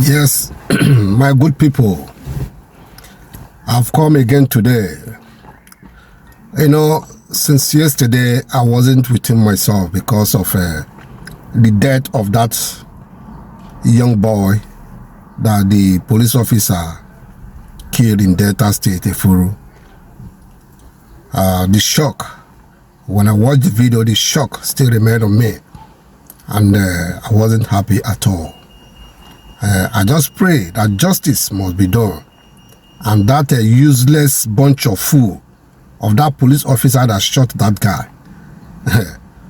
Yes, my good people, I've come again today. You know, since yesterday, I wasn't within myself because of the death of that young boy that the police officer killed in Delta State, Efuru. The shock, when I watched the video, the shock still remained on me, and I wasn't happy at all. I just pray that justice must be done, and that useless bunch of fool of that police officer that shot that guy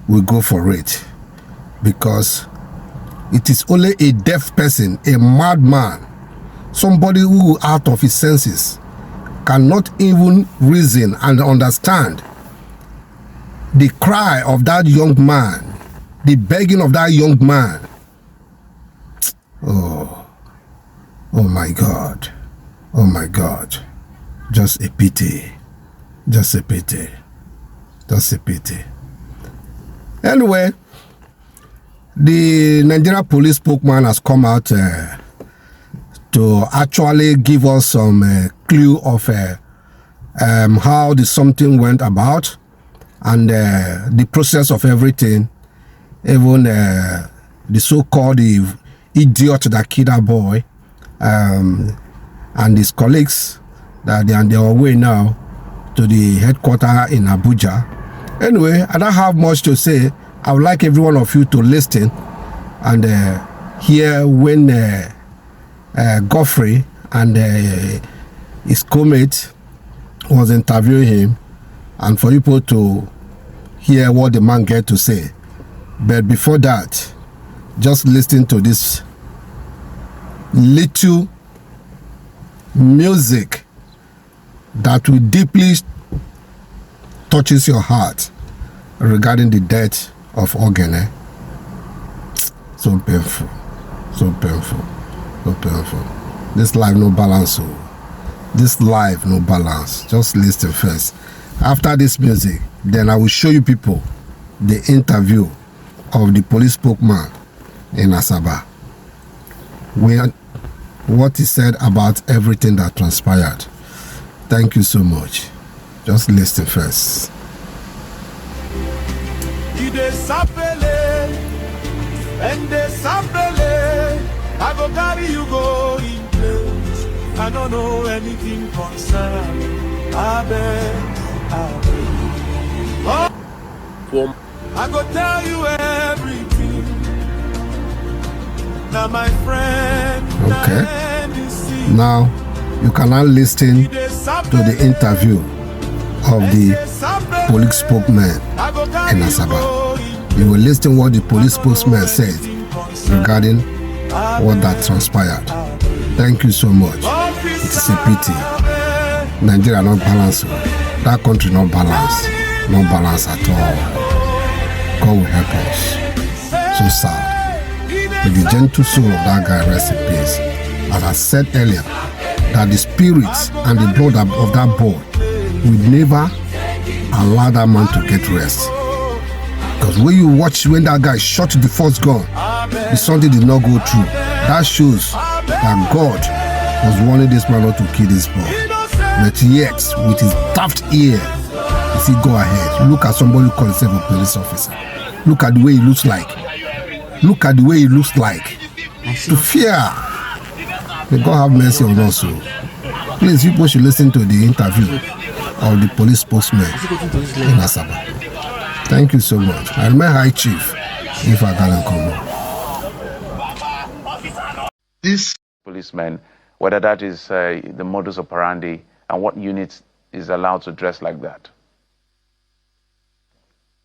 will go for it, because it is only a deaf person, a madman, somebody who out of his senses cannot even reason and understand the cry of that young man, the begging of that young man. Oh my God, oh my God, just a pity, just a pity, just a pity. Anyway, the Nigeria police spokesman has come out to actually give us some clue of how the something went about, and the process of everything, even the so-called idiot that killed that boy, and his colleagues, that they are on their way now to the headquarters in Abuja. Anyway, I don't have much to say. I would like every one of you to listen and hear when Godfrey and his co-mate was interviewing him, and for people to hear what the man get to say. But before that, just listen to this little music that will deeply touches your heart regarding the death of Ogene. So painful, so painful, so painful. This life no balance. This life no balance. Just listen first. After this music, then I will show you people the interview of the police spokesman in Asaba, what he said about everything that transpired. Thank you so much. Just listen first. I go carry you go in place. I don't know anything concern. I bet. Oh, I go tell you everything. Now my friend. Okay. Now you can now listen to the interview of the police spokesman in Asaba. You will listen what the police spokesman said regarding what that transpired. Thank you so much. It is a pity. Nigeria not balanced. That country not balanced. Not balanced at all. God will help us. So sad. May the gentle soul of that guy rest in peace. As I said earlier, that the spirits and the blood of that boy will never allow that man to get rest. Because when you watch when that guy shot the first gun, the something did not go through. That shows that God was warning this man not to kill this boy. But yet, with his daft ear, he said, go ahead. Look at somebody who calls himself a police officer. Look at the way he looks like. Look at the way he looks like. To fear. May God have mercy on us. Please, people should listen to the interview of the police spokesman in Asaba. Thank you so much. I'm my High Chief, Ifa Galankomo. This policeman, whether that is the modus operandi and what unit is allowed to dress like that.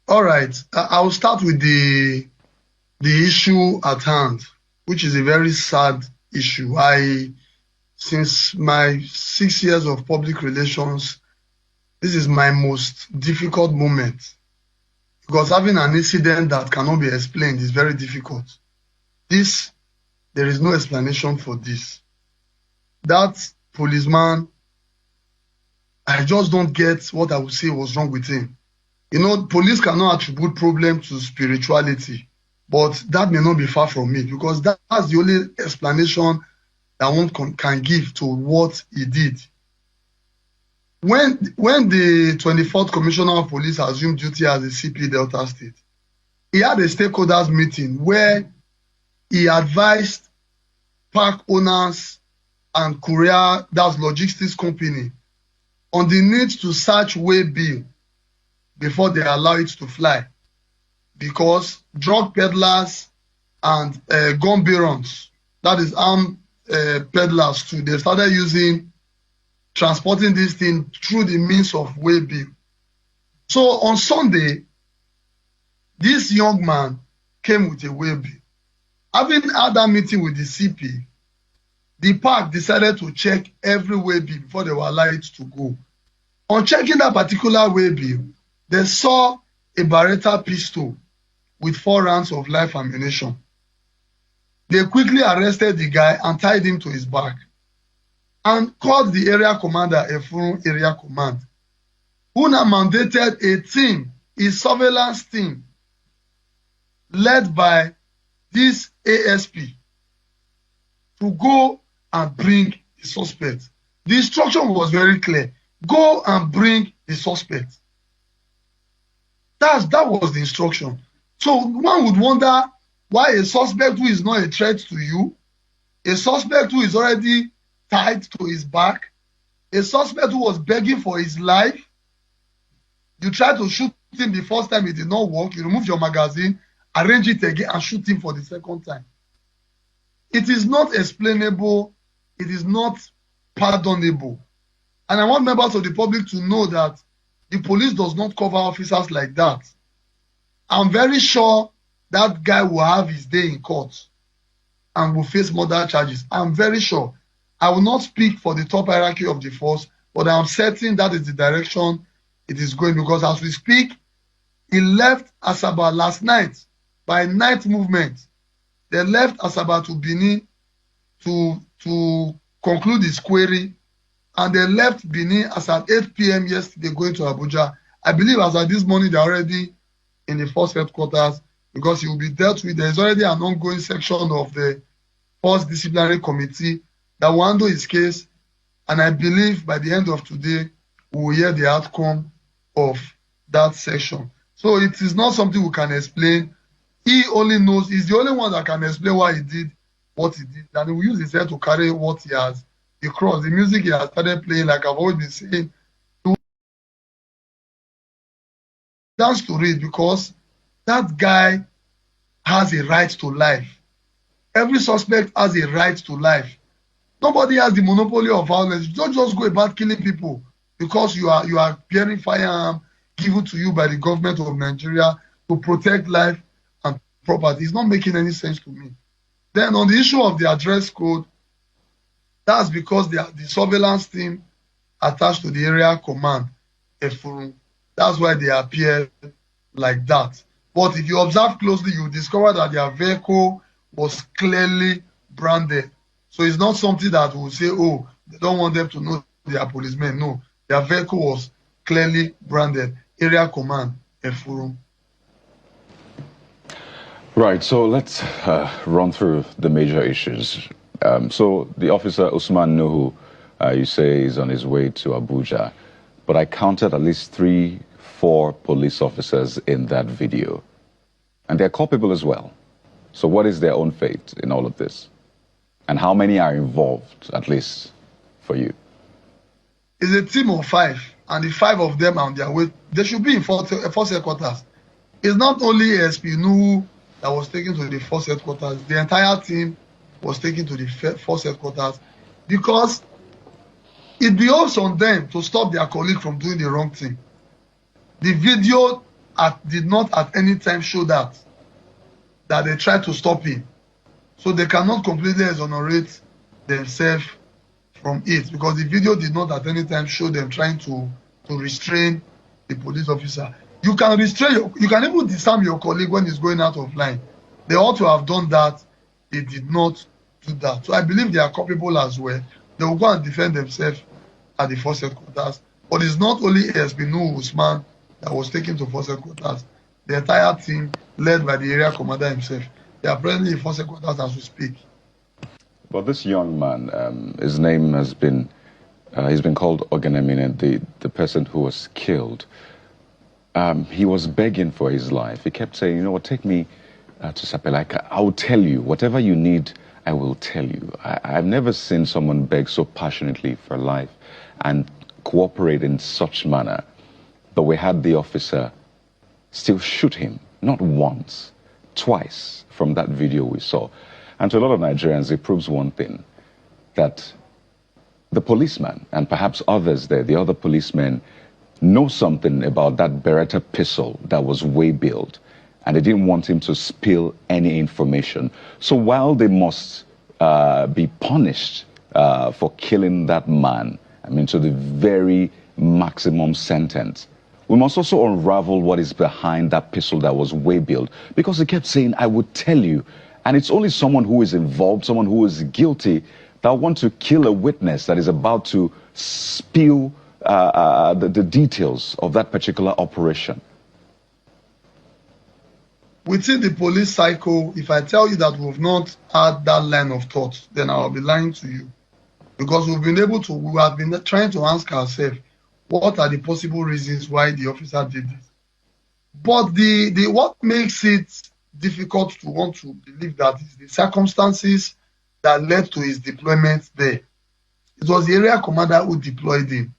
All right. I will start with the issue at hand, which is a very sad issue. Since my 6 years of public relations, this is my most difficult moment, because having an incident that cannot be explained is very difficult. There is no explanation for this. That policeman, I just don't get what I would say was wrong with him. You know, police cannot attribute problem to spirituality, but that may not be far from it, because that's the only explanation that one can give to what he did. When the 24th Commissioner of Police assumed duty as the CP Delta State, he had a stakeholders meeting where he advised park owners and courier, that's logistics company, on the need to search waybill before they allow it to fly, because drug peddlers and gun barons, that is armed peddlers too, they started transporting this thing through the means of waybill. So on Sunday, this young man came with a waybill. Having had that meeting with the CP, the park decided to check every waybill before they were allowed to go. On checking that particular waybill, they saw a Beretta pistol with 4 rounds of live ammunition. They quickly arrested the guy and tied him to his back and called the area commander, Efurun Area Command, who now mandated a team, a surveillance team, led by this ASP, to go and bring the suspect. The instruction was very clear. Go and bring the suspect. That was the instruction. So one would wonder why a suspect who is not a threat to you, a suspect who is already tied to his back, a suspect who was begging for his life, you try to shoot him the first time, it did not work, you remove your magazine, arrange it again and shoot him for the second time. It is not explainable, it is not pardonable. And I want members of the public to know that the police does not cover officers like that. I'm very sure that guy will have his day in court and will face murder charges. I'm very sure. I will not speak for the top hierarchy of the force, but I'm certain that is the direction it is going, because as we speak, he left Asaba last night by night movement. They left Asaba to Benin to conclude his query, and they left Benin as at 8 p.m. yesterday going to Abuja. I believe as at this morning they're already in the force headquarters, because he will be dealt with. There is already an ongoing section of the Force Disciplinary Committee that will handle his case, and I believe by the end of today we will hear the outcome of that section. So it is not something we can explain. He only knows, he's the only one that can explain why he did what he did, and he will use his head to carry what he has. The cross, the music he has started playing, like I've always been saying, he will dance to it, because that guy has a right to life. Every suspect has a right to life. Nobody has the monopoly of violence. Don't just go about killing people because you are bearing firearm given to you by the government of Nigeria to protect life and property. It's not making any sense to me. Then on the issue of the address code, that's because the surveillance team attached to the area command, Efurun, that's why they appear like that. But if you observe closely, you discover that their vehicle was clearly branded. So it's not something that will say, oh, they don't want them to know they are policemen. No, their vehicle was clearly branded. Area command, Efurun. Right, so let's run through the major issues. So the officer, Usman Nuhu, you say is on his way to Abuja, but I counted at least 3-4 police officers in that video. And they're culpable as well. So what is their own fate in all of this? And how many are involved, at least for you? It's a team of 5, and the 5 of them are on their way. They should be in force headquarters. It's not only ASP Nuhu that was taken to the force headquarters. The entire team was taken to the force headquarters, because it behoves on them to stop their colleague from doing the wrong thing. The video did not at any time show that they tried to stop him. So they cannot completely exonerate themselves from it, because the video did not at any time show them trying to restrain the police officer. You can restrain, you can even disarm your colleague when he's going out of line. They ought to have done that. They did not do that. So I believe they are culpable as well. They will go and defend themselves at the force headquarters. But it's not only ASP Nuhu Usman that was taken to force headquarters. The entire team, led by the area commander himself, they are presently in force headquarters as we speak. Well, this young man, his name has been, he's been called Ogenemine, the person who was killed. He was begging for his life. He kept saying, you know what, take me to Sapelaika. I will tell you. Whatever you need, I will tell you. I've never seen someone beg so passionately for life and cooperate in such manner. But we had the officer still shoot him, not once, twice from that video we saw. And to a lot of Nigerians, it proves one thing, that the policeman, and perhaps others there, the other policemen, know something about that Beretta pistol that was way-built, and they didn't want him to spill any information. So while they must be punished for killing that man, I mean, to the very maximum sentence, we must also unravel what is behind that pistol that was way-built, because he kept saying, I would tell you. And it's only someone who is involved, someone who is guilty, that want to kill a witness that is about to spill the details of that particular operation. Within the police cycle, if I tell you that we've not had that line of thought, then I'll be lying to you. Because we have been trying to ask ourselves, what are the possible reasons why the officer did this? But what makes it difficult to want to believe that is the circumstances that led to his deployment there. It was the area commander who deployed him.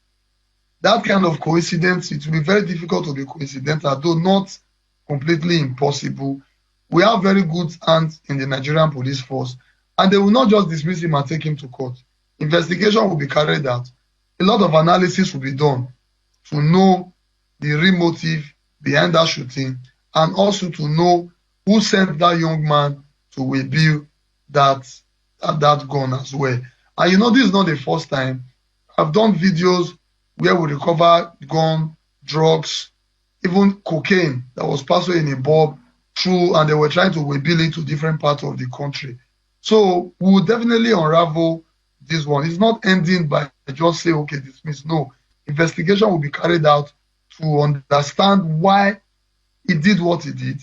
That kind of coincidence, it will be very difficult to be coincidental, though not completely impossible. We have very good hands in the Nigerian police force, and they will not just dismiss him and take him to court. Investigation will be carried out. A lot of analysis will be done to know the real motive behind that shooting, and also to know who sent that young man to rebuild that gun as well. And you know, this is not the first time. I've done videos where we recover gun, drugs, even cocaine that was passed away in a bulb through, and they were trying to rebuild it to different parts of the country. So we will definitely unravel this one. It's not ending by just say, okay, dismiss. No, investigation will be carried out to understand why he did what he did,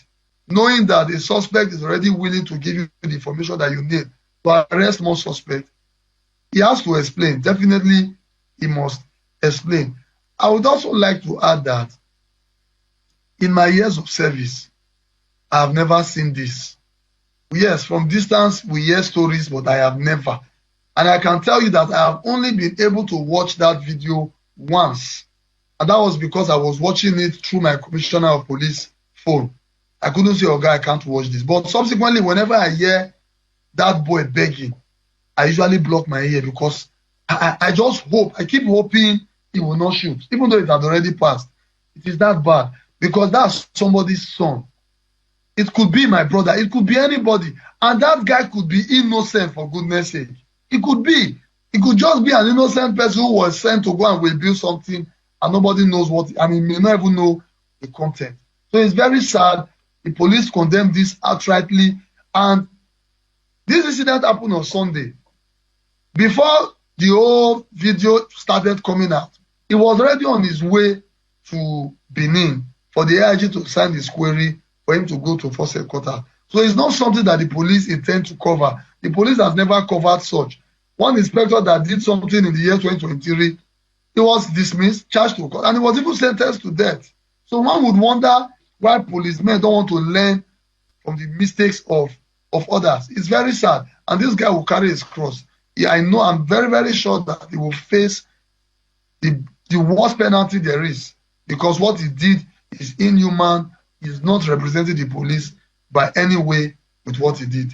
knowing that the suspect is already willing to give you the information that you need to arrest more suspects. He has to explain. Definitely, he must explain. I would also like to add that in my years of service, I have never seen this. Yes, from distance, we hear stories, but I have never. And I can tell you that I have only been able to watch that video once. And that was because I was watching it through my commissioner of police phone. I couldn't say, oh, God, I can't watch this. But subsequently, whenever I hear that boy begging, I usually block my ear, because I just hope, I keep hoping he will not shoot, even though it had already passed. It is that bad, because that's somebody's son. It could be my brother. It could be anybody. And that guy could be innocent, for goodness sake. It could be. It could just be an innocent person who was sent to go and rebuild something, and nobody knows what, and he may not even know the content. So it's very sad. The police condemned this outrightly. And this incident happened on Sunday. Before the whole video started coming out, he was already on his way to Benin for the AIG to sign his query for him to go to force headquarters. So it's not something that the police intend to cover. The police has never covered such. One inspector that did something in the year 2023, he was dismissed, charged to court, and he was even sentenced to death. So one would wonder why policemen don't want to learn from the mistakes of others. It's very sad. And this guy will carry his cross. I know, I'm very, very sure that he will face the worst penalty there is, because what he did is inhuman. He's not representing the police by any way with what he did.